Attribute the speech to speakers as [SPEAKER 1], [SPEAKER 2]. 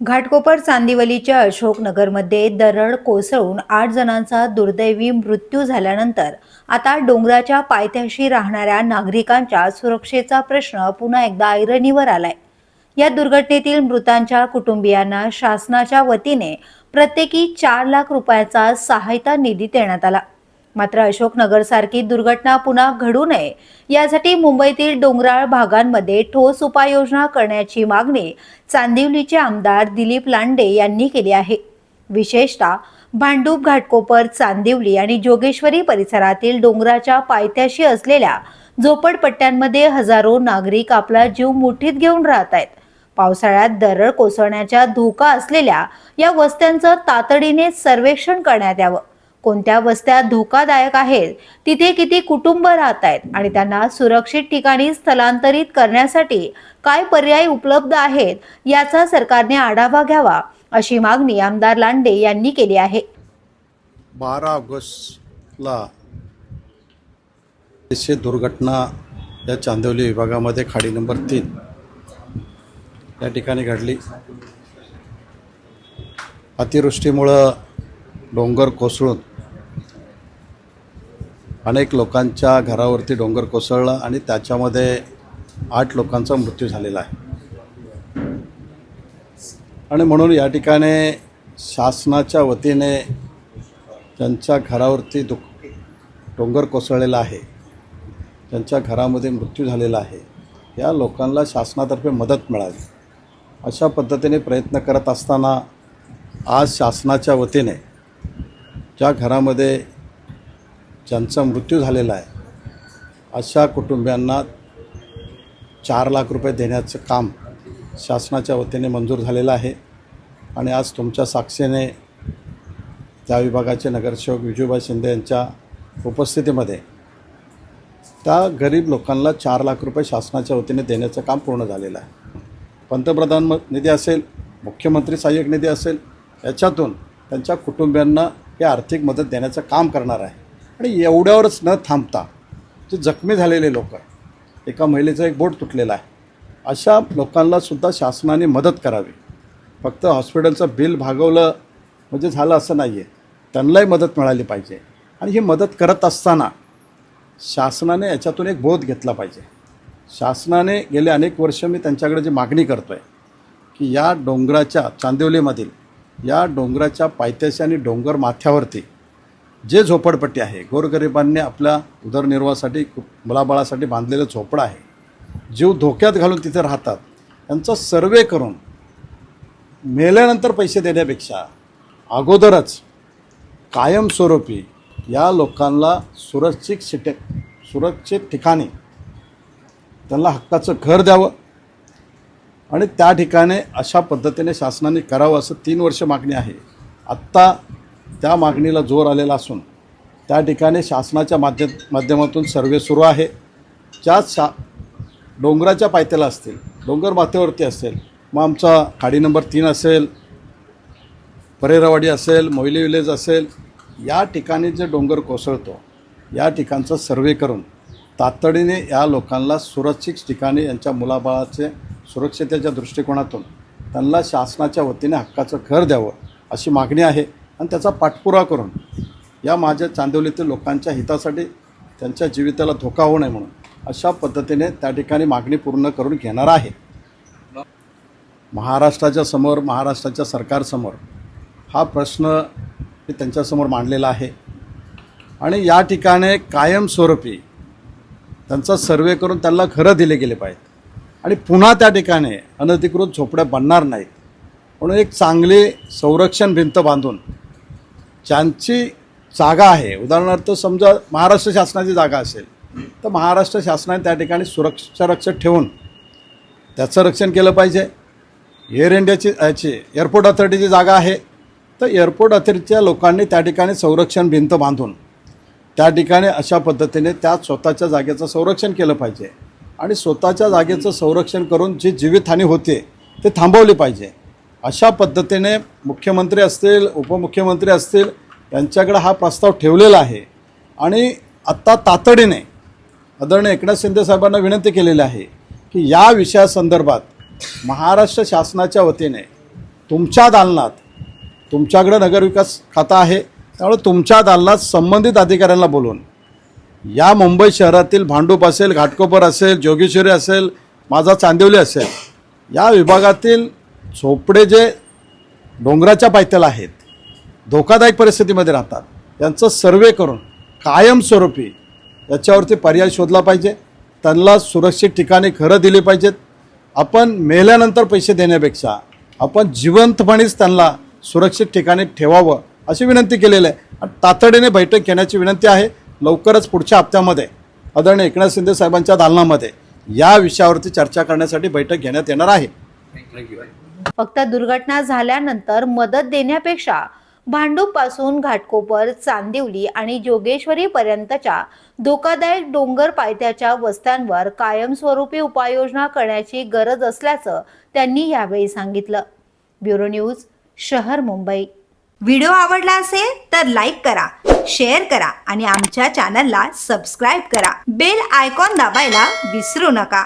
[SPEAKER 1] घाटकोपर चांदिवलीच्या अशोकनगरमध्ये दरड कोसळून 8 जणांचा दुर्दैवी मृत्यू झाल्यानंतर आता डोंगराच्या पायथ्याशी राहणाऱ्या नागरिकांच्या सुरक्षेचा प्रश्न पुन्हा एकदा ऐरणीवर आलाय। या दुर्घटनेतील मृतांच्या कुटुंबियांना शासनाच्या वतीने प्रत्येकी 4 लाख रुपयाचा सहायता निधी देण्यात आला। मात्र अशोकनगरसारखी दुर्घटना पुन्हा घडू नये यासाठी मुंबईतील डोंगराळ भागांमध्ये ठोस उपाययोजना करण्याची मागणी चांदिवलीचे आमदार दिलीप लांडे यांनी केली आहे। विशेषतः भांडूप, घाटकोपर, चांदिवली आणि जोगेश्वरी परिसरातील डोंगराच्या पायथ्याशी असलेल्या झोपडपट्ट्यांमध्ये हजारो नागरिक आपला जीव मुठीत घेऊन राहत आहेत। पावसाळ्यात दरड कोसळण्याचा धोका असलेल्या या वस्त्यांचं तातडीने सर्वेक्षण करण्यात यावं। कोणत्या वस्त्या धोकादायक आहेत, तिथे किती कुटुंब राहत आहेत आणि त्यांना सुरक्षित ठिकाणी स्थलांतरित करण्यासाठी काय पर्याय उपलब्ध आहेत याचा सरकारने आढावा घ्यावा, अशी मागणी आमदार लांडे यांनी केली आहे।
[SPEAKER 2] 12 ऑगस्टला अतिशय दुर्घटना या चांदिवली विभागामध्ये खाडी नंबर 3 या ठिकाणी घडली। अतिवृष्टीमुळे डोंगर कोसळून अनेक लोकांच्या घरावरती डोंगर कोसळला आणि त्याच्यामध्ये 8 लोकांचा मृत्यू झालेला आहे। आणि म्हणून या ठिकाणी शासनाच्या वतीने ज्यांच्या घरावरती डोंगर कोसळलेला आहे, ज्यांच्या घरामध्ये मृत्यू झालेला आहे, या लोकांना शासनातर्फे मदत मिळावी अशा पद्धतीने प्रयत्न करत असताना आज शासनाच्या वतीने ज्या घरामध्ये ज्यांचा मृत्यू झालेला आहे अशा कुटुंबियांना 4 लाख रुपये देण्याचं काम शासनाच्या वतीने मंजूर झालेलं आहे। आणि आज तुमच्या साक्षीने त्या विभागाचे नगरसेवक विजूभाई शिंदे यांच्या उपस्थितीमध्ये त्या गरीब लोकांना 4 लाख रुपये शासनाच्या वतीने देण्याचं काम पूर्ण झालेलं आहे। पंतप्रधान निधी असेल, मुख्यमंत्री सहाय्यक निधी असेल, याच्यातून त्यांच्या कुटुंबियांना हे आर्थिक मदत देण्याचं काम करणार आहे। आणि एवढ्यावरच न थांबता जे जखमी झालेले लोक, एका महिलेचं एक बोट तुटलेलं आहे, अशा लोकांनासुद्धा शासनाने मदत करावी। फक्त हॉस्पिटलचं बिल भागवलं म्हणजे झालं असं नाही आहे, त्यांनाही मदत मिळाली पाहिजे। आणि ही मदत करत असताना शासनाने याच्यातून एक बोध घेतला पाहिजे। शासनाने गेले अनेक वर्ष मी त्यांच्याकडे जी मागणी करतो आहे की या डोंगराच्या चांदिवलीमधील या डोंगराच्या पायथ्याशी आणि डोंगर माथ्यावरती जे झोपडपट्टी आहे, गोरगरिबांनी आपल्या उदरनिर्वाहासाठी मुलाबाळासाठी बांधलेलं झोपडं आहे, जीव धोक्यात घालून तिथे राहतात, त्यांचा सर्वे करून मेल्यानंतर पैसे देण्यापेक्षा अगोदरच कायमस्वरूपी या लोकांना सुरक्षित ठिकाणी त्यांना हक्काचं घर द्यावं आणि त्या ठिकाणी अशा पद्धतीने शासनाने करावं असं 3 वर्ष मागणी आहे। आत्ता त्या मागणीला जोर आलेला असून त्या ठिकाणी शासनाच्या माध्यमातून सर्वे सुरू आहे। ज्या डोंगराच्या पायथ्याला असतील, डोंगर माथ्यावरती असेल, मग आमचा खाडी नंबर 3 असेल, परेरावाडी असेल, मोहिली विलेज असेल, या ठिकाणी जे डोंगर कोसळतो या ठिकाणचा सर्वे करून तातडीने या लोकांना सुरक्षित ठिकाणी यांच्या मुलाबाळाचे सुरक्षितेच्या दृष्टिकोनातून त्यांना शासनाच्या वतीने हक्काचं घर द्यावं अशी मागणी आहे। आणि त्याचा पाठपुरावा करून या माझ्या चांदिवलीतील लोकांच्या हितासाठी, त्यांच्या जीविताला धोका होऊ नये म्हणून अशा पद्धतीने त्या ठिकाणी मागणी पूर्ण करून घेणार आहे। महाराष्ट्राच्या समोर, महाराष्ट्राच्या सरकारसमोर हा प्रश्न मी त्यांच्यासमोर मांडलेला आहे। आणि या ठिकाणी कायमस्वरूपी त्यांचा सर्वे करून त्यांना घरं दिले गेले पाहिजेत आणि पुन्हा त्या ठिकाणी अनधिकृत झोपड्या बनणार नाहीत म्हणून एक चांगली संरक्षण भिंत बांधून ज्यांची जागा आहे, उदाहरणार्थ समजा महाराष्ट्र शासनाची जागा असेल तर महाराष्ट्र शासनाने त्या ठिकाणी सुरक्षा रक्षक ठेवून त्याचं रक्षण केलं पाहिजे। एअर इंडियाची एअरपोर्ट अथॉरिटीची जागा आहे तर एअरपोर्ट अथॉरिटीच्या लोकांनी त्या ठिकाणी संरक्षण भिंत बांधून त्या ठिकाणी अशा पद्धतीने त्या स्वतःच्या जागेचं संरक्षण केलं पाहिजे आणि स्वतःच्या जागेचं संरक्षण करून जी जीवितहानी होते ते थांबवली पाहिजे। अशा पद्धतीने मुख्यमंत्री असतील, उपमुख्यमंत्री असतील, यांच्याकडे हा प्रस्ताव ठेवलेला आहे। आणि आत्ता तातडीने आदरणीय एकनाथ शिंदे साहेबांना विनंती केलेली आहे की या विषयासंदर्भात महाराष्ट्र शासनाच्या वतीने तुमच्या दालनात, तुमच्याकडं नगरविकास खातं आहे, त्यामुळे तुमच्या दालनात संबंधित अधिकाऱ्यांना बोलून या मुंबई शहरातील भांडूप असेल, घाटकोपर असेल, जोगेश्वरी असेल, माझा चांदिवली असेल, या विभागातील झोपडे जे डोंगराच्या पायथ्याला आहेत, धोकादायक परिस्थितीमध्ये राहतात, यांचं सर्वे करून कायमस्वरूपी याच्यावरती पर्याय शोधला पाहिजे. त्यांना सुरक्षित ठिकाणी घरं दिली पाहिजेत. आपण मेल्यानंतर पैसे देण्यापेक्षा आपण जिवंतपणेच त्यांना सुरक्षित ठिकाणी ठेवावं अशी विनंती केलेली आहे. आणि तातडीने बैठक घेण्याची विनंती आहे. लवकरच पुढच्या हप्त्यामध्ये आदरणीय एकनाथ शिंदे साहेबांच्या दालनामध्ये या विषयावरती चर्चा करण्यासाठी बैठक घेण्यात येणार आहे.
[SPEAKER 1] फक्त दुर्घटना झाल्यानंतर मदत देण्यापेक्षा भांडूपपासून घाटकोपर, चांदिवली आणि जोगेश्वरी पर्यंतच्या धोकादायक डोंगर पायथ्याच्या वस्त्यांवर कायमस्वरूपी उपाययोजना करण्याची गरज असल्याचं त्यांनी यावेळी सांगितलं. ब्युरो न्यूज, शहर मुंबई. व्हिडिओ आवडला असेल तर लाईक करा, शेअर करा आणि आमच्या चॅनलला सबस्क्राईब करा. बेल आयकॉन दाबायला विसरू नका.